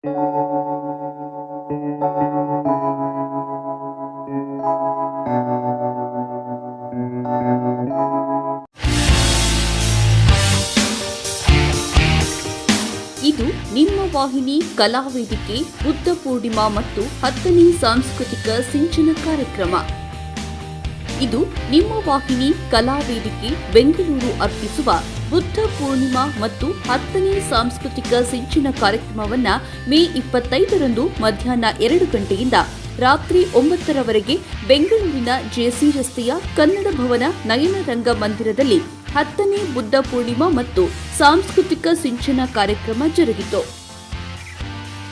ಇದು ನಿಮ್ಮ ವಾಹಿನಿ ಕಲಾವೇದಿಕೆ ಬುದ್ಧ ಪೂರ್ಣಿಮಾ ಮತ್ತು 10ನೇ ಸಾಂಸ್ಕೃತಿಕ ಸಿಂಚನ ಕಾರ್ಯಕ್ರಮ. ಇದು ನಿಮ್ಮ ವಾಹಿನಿ ಕಲಾವೇದಿಕೆ ಬೆಂಗಳೂರು ಅರ್ಪಿಸುವ ಬುದ್ಧ ಪೂರ್ಣಿಮಾ ಮತ್ತು 10ನೇ ಸಾಂಸ್ಕೃತಿಕ ಸಿಂಚನ ಕಾರ್ಯಕ್ರಮವನ್ನು ಮೇ 25ರಂದು ಮಧ್ಯಾಹ್ನ 2 ಗಂಟೆಯಿಂದ ರಾತ್ರಿ 9ರವರೆಗೆ ಬೆಂಗಳೂರಿನ ಜೆಸಿ ರಸ್ತೆಯ ಕನ್ನಡ ಭವನ ನಯನ ರಂಗ ಮಂದಿರದಲ್ಲಿ 10ನೇ ಬುದ್ಧ ಪೂರ್ಣಿಮಾ ಮತ್ತು ಸಾಂಸ್ಕೃತಿಕ ಸಿಂಚನ ಕಾರ್ಯಕ್ರಮ ಜರುಗಿತು.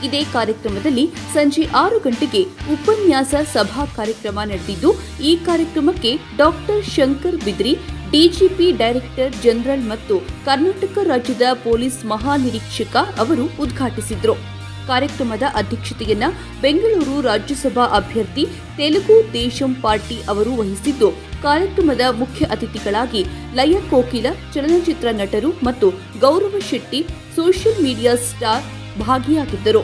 ಇದೇ ಕಾರ್ಯಕ್ರಮದಲ್ಲಿ ಸಂಜೆ 6 ಗಂಟೆಗೆ ಉಪನ್ಯಾಸ ಸಭಾ ಕಾರ್ಯಕ್ರಮ ನಡೆದಿದ್ದು, ಈ ಕಾರ್ಯಕ್ರಮಕ್ಕೆ ಡಾಕ್ಟರ್ ಶಂಕರ್ ಬಿದ್ರಿ, ಡಿಜಿಪಿ ಡೈರೆಕ್ಟರ್ ಜನರಲ್ ಮತ್ತು ಕರ್ನಾಟಕ ರಾಜ್ಯದ ಪೊಲೀಸ್ ಮಹಾನಿರೀಕ್ಷಕ ಅವರು ಉದ್ಘಾಟಿಸಿದರು. ಕಾರ್ಯಕ್ರಮದ ಅಧ್ಯಕ್ಷತೆಯನ್ನ ಬೆಂಗಳೂರು ರಾಜ್ಯಸಭಾ ಅಭ್ಯರ್ಥಿ ತೆಲುಗು ದೇಶಂ ಪಾರ್ಟಿ ಅವರು ವಹಿಸಿದ್ದು, ಕಾರ್ಯಕ್ರಮದ ಮುಖ್ಯ ಅತಿಥಿಗಳಾಗಿ ಲಯ ಕೋಕಿಲ, ಚಲನಚಿತ್ರ ನಟರು ಮತ್ತು ಗೌರವ ಶೆಟ್ಟಿ, ಸೋಷಿಯಲ್ ಮೀಡಿಯಾ ಸ್ಟಾರ್ ಭಾಗಿಯಾಗಿದ್ದರು.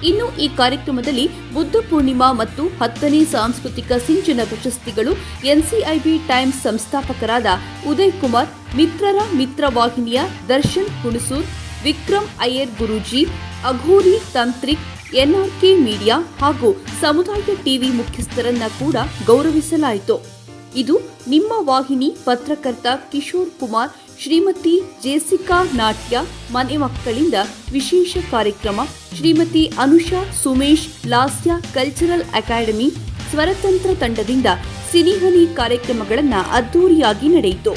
ಇನ್ನು ಈ ಕಾರ್ಯಕ್ರಮದಲ್ಲಿ ಬುದ್ಧ ಪೂರ್ಣಿಮಾ ಮತ್ತು 10ನೇ ಸಾಂಸ್ಕೃತಿಕ ಸಿಂಚನ ಪ್ರಶಸ್ತಿಗಳು ಎನ್ಸಿಐಬಿ ಟೈಮ್ಸ್ ಸಂಸ್ಥಾಪಕರಾದ ಉದಯ್ ಕುಮಾರ್, ಮಿತ್ರರ ಮಿತ್ರ ವಾಹಿನಿಯ ದರ್ಶನ್ ಹುಣಸೂರ್, ವಿಕ್ರಮ್ ಅಯ್ಯರ್ ಗುರೂಜಿ, ಅಘೋರಿ ತಂತ್ರಿಕ್, ಎನ್ಆರ್ಕೆ ಮೀಡಿಯಾ ಹಾಗೂ ಸಮುದಾಯ ಟಿವಿ ಮುಖ್ಯಸ್ಥರನ್ನ ಕೂಡ ಗೌರವಿಸಲಾಯಿತು. ಇದು ನಿಮ್ಮ ವಾಹಿನಿ ಪತ್ರಕರ್ತ ಕಿಶೋರ್ ಕುಮಾರ್, ಶ್ರೀಮತಿ ಜೆಸಿಕಾ ನಾಟ್ಯ ಮನೆ ಮಕ್ಕಳಿಂದ ವಿಶೇಷ ಕಾರ್ಯಕ್ರಮ, ಶ್ರೀಮತಿ ಅನುಷಾ ಸುಮೇಶ್ ಲಾಸ್ಯ ಕಲ್ಚರಲ್ ಅಕಾಡೆಮಿ ಸ್ವರತಂತ್ರ ತಂಡದಿಂದ ಸಿನಿಹನಿ ಕಾರ್ಯಕ್ರಮಗಳನ್ನು ಅದ್ದೂರಿಯಾಗಿ ನಡೆಯಿತು.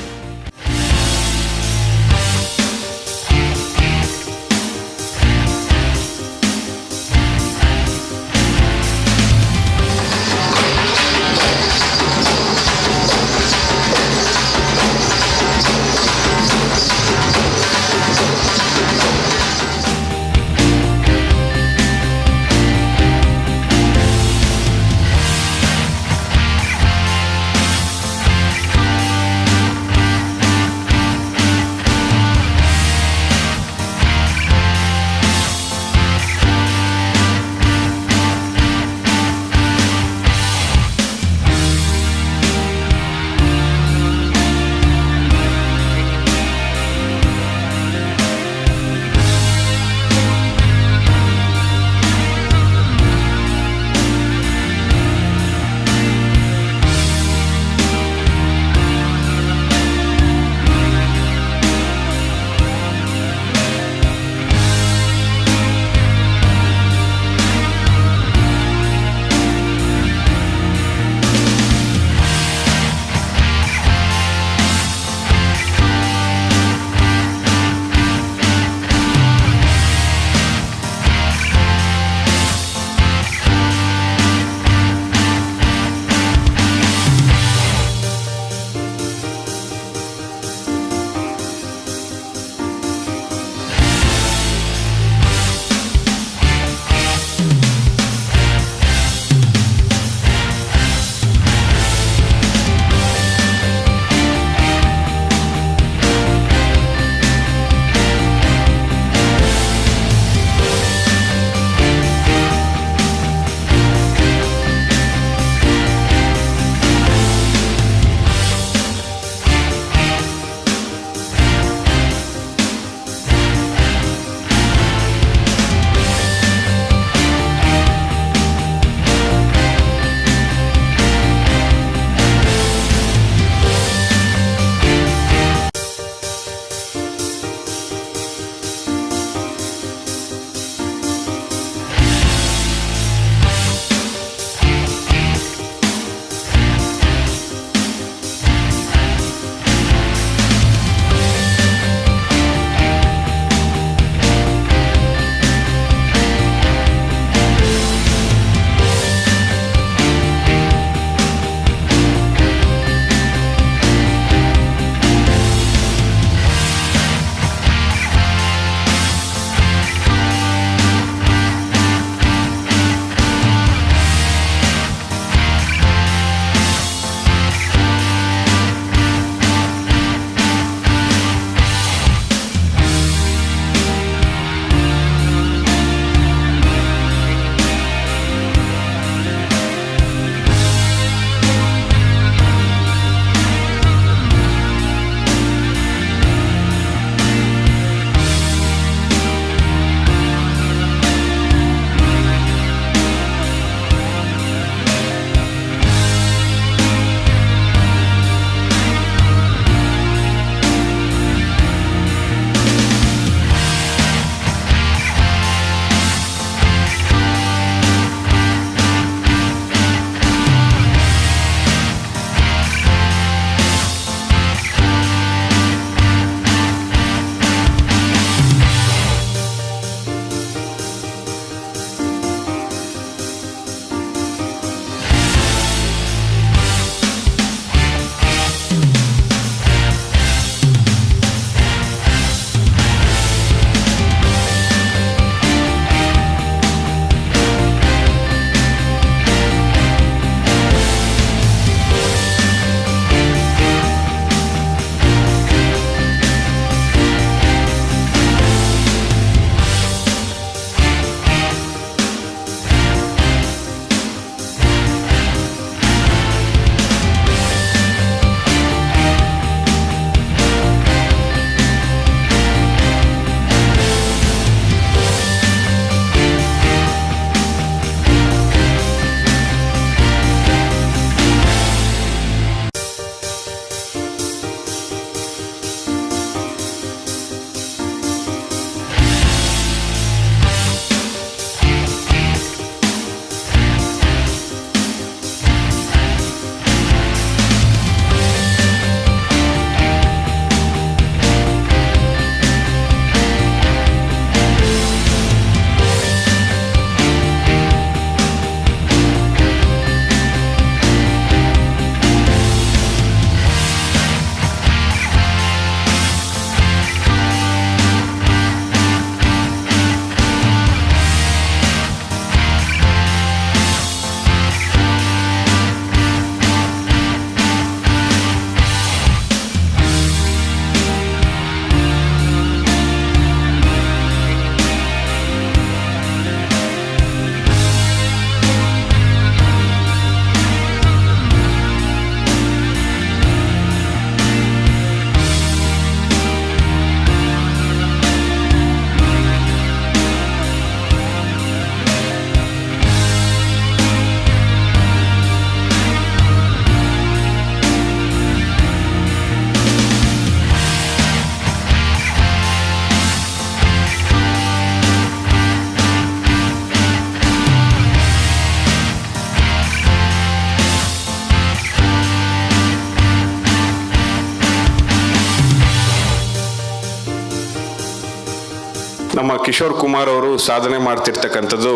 ನಮ್ಮ ಕಿಶೋರ್ ಕುಮಾರ್ ಅವರು ಸಾಧನೆ ಮಾಡ್ತಿರ್ತಕ್ಕಂಥದ್ದು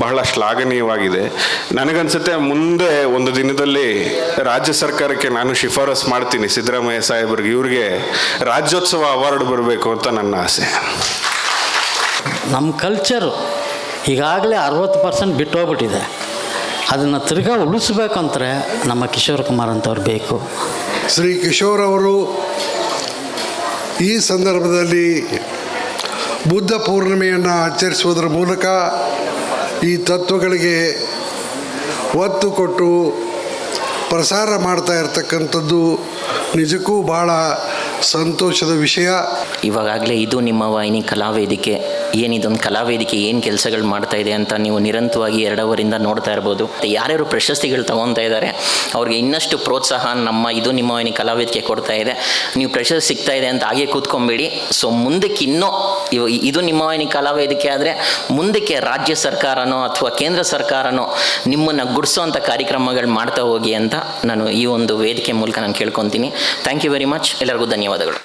ಬಹಳ ಶ್ಲಾಘನೀಯವಾಗಿದೆ. ನನಗನ್ಸುತ್ತೆ ಮುಂದೆ ಒಂದು ದಿನದಲ್ಲಿ ರಾಜ್ಯ ಸರ್ಕಾರಕ್ಕೆ ನಾನು ಶಿಫಾರಸು ಮಾಡ್ತೀನಿ, ಸಿದ್ದರಾಮಯ್ಯ ಸಾಹೇಬ್ರಿಗೆ, ಇವ್ರಿಗೆ ರಾಜ್ಯೋತ್ಸವ ಅವಾರ್ಡ್ ಬರಬೇಕು ಅಂತ ನನ್ನ ಆಸೆ. ನಮ್ಮ ಕಲ್ಚರು ಈಗಾಗಲೇ 60% ಬಿಟ್ಟು ಹೋಗ್ಬಿಟ್ಟಿದೆ. ಅದನ್ನು ತಿರ್ಗಾ ಉಳಿಸ್ಬೇಕಂದ್ರೆ ನಮ್ಮ ಕಿಶೋರ್ ಕುಮಾರ್ ಅಂತವ್ರು ಬೇಕು. ಶ್ರೀ ಕಿಶೋರ್ ಅವರು ಈ ಸಂದರ್ಭದಲ್ಲಿ ಬುದ್ಧ ಪೂರ್ಣಿಮೆಯನ್ನು ಆಚರಿಸುವುದರ ಮೂಲಕ ಈ ತತ್ವಗಳಿಗೆ ಒತ್ತು ಕೊಟ್ಟು ಪ್ರಸಾರ ಮಾಡ್ತಾ ಇರತಕ್ಕಂಥದ್ದು ನಿಜಕ್ಕೂ ಭಾಳ ಸಂತೋಷದ ವಿಷಯ. ಇವಾಗಲೇ ಇದು ನಿಮ್ಮ ವಾಹಿನಿ ಕಲಾವೇದಿಕೆ, ಏನಿದೊಂದು ಕಲಾವೇದಿಕೆ ಏನು ಕೆಲಸಗಳು ಮಾಡ್ತಾ ಇದೆ ಅಂತ ನೀವು ನಿರಂತರವಾಗಿ 2 ಅವರಿಂದ ನೋಡ್ತಾ ಇರ್ಬೋದು. ಯಾರ್ಯಾರು ಪ್ರಶಸ್ತಿಗಳು ತೊಗೊತಾ ಇದ್ದಾರೆ ಅವ್ರಿಗೆ ಇನ್ನಷ್ಟು ಪ್ರೋತ್ಸಾಹ ನಮ್ಮ ಇದು ನಿಮ್ಮ ವಾಹಿನಿ ಕಲಾವೇದಿಕೆ ಕೊಡ್ತಾ ಇದೆ. ನೀವು ಪ್ರಶಸ್ತಿ ಸಿಗ್ತಾ ಇದೆ ಅಂತ ಹಾಗೆ ಕೂತ್ಕೊಂಬೇಡಿ. ಸೊ ಮುಂದಕ್ಕೆ ಇನ್ನೂ ಇದು ನಿಮ್ಮ ವಾಹಿನಿ ಕಲಾವೇದಿಕೆ ಆದರೆ ಮುಂದಕ್ಕೆ ರಾಜ್ಯ ಸರ್ಕಾರನೋ ಅಥವಾ ಕೇಂದ್ರ ಸರ್ಕಾರನೋ ನಿಮ್ಮನ್ನು ಗುಡಿಸೋವಂಥ ಕಾರ್ಯಕ್ರಮಗಳು ಮಾಡ್ತಾ ಹೋಗಿ ಅಂತ ನಾನು ಈ ಒಂದು ವೇದಿಕೆ ಮೂಲಕ ನಾನು ಕೇಳ್ಕೊತೀನಿ. Thank you very much. ಎಲ್ಲರಿಗೂ ಧನ್ಯವಾದಗಳು.